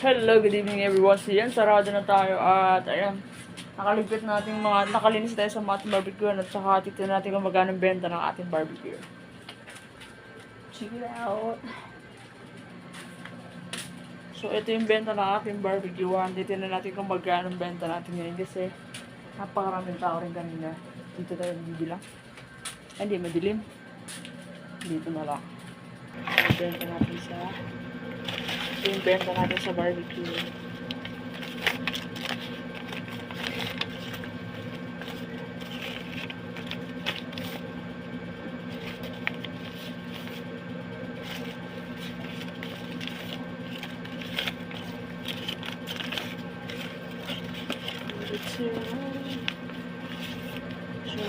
Hello, good evening everyone. So yan, sarado na tayo at ayan, nakalinis tayo sa ating barbecue at saka titignan natin kung magkano benta ng ating barbecue. Check it out. So ito yung benta ng ating barbecue. Titignan natin kung magkano benta natin ngayon kasi napakaraming tao rin kanina. Dito tayo bibilang. Ay, hindi, madilim. Dito na lang. Benta natin sa yung benta natin sa barbecue. So,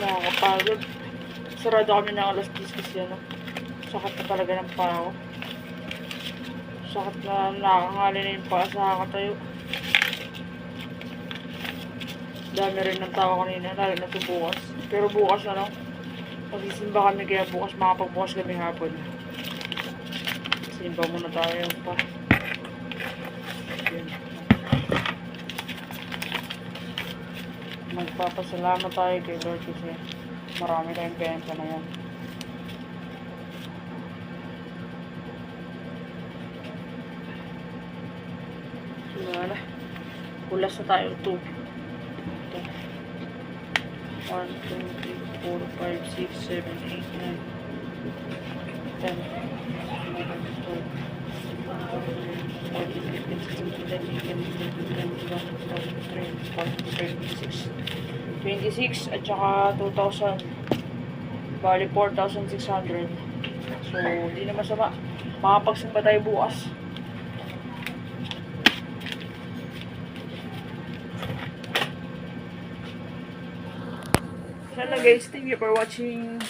nakakapagod. Sarado kami ng alas 10 kasi ano. Sakit na talaga ng pao. Sakit na nakakangali na yung paa sa kakatayo. Dami rin ng tao kanina, lalo na ito bukas. Pero bukas ano, magsisimba kami kaya bukas makapagbukas kami hapon. Simba muna tayo pa. Magpapasalamat tayo kay Lord kasi marami tayong benta na yan. Wala. Kulas na tayo. 2. 1, 2, 3, 4, 5, 6, 7, 8, 9, 10, 26 at saka 2,000. Bali 4,600. So, hindi na masama. Makapagsimba tayo bukas. Hello guys, thank you for watching.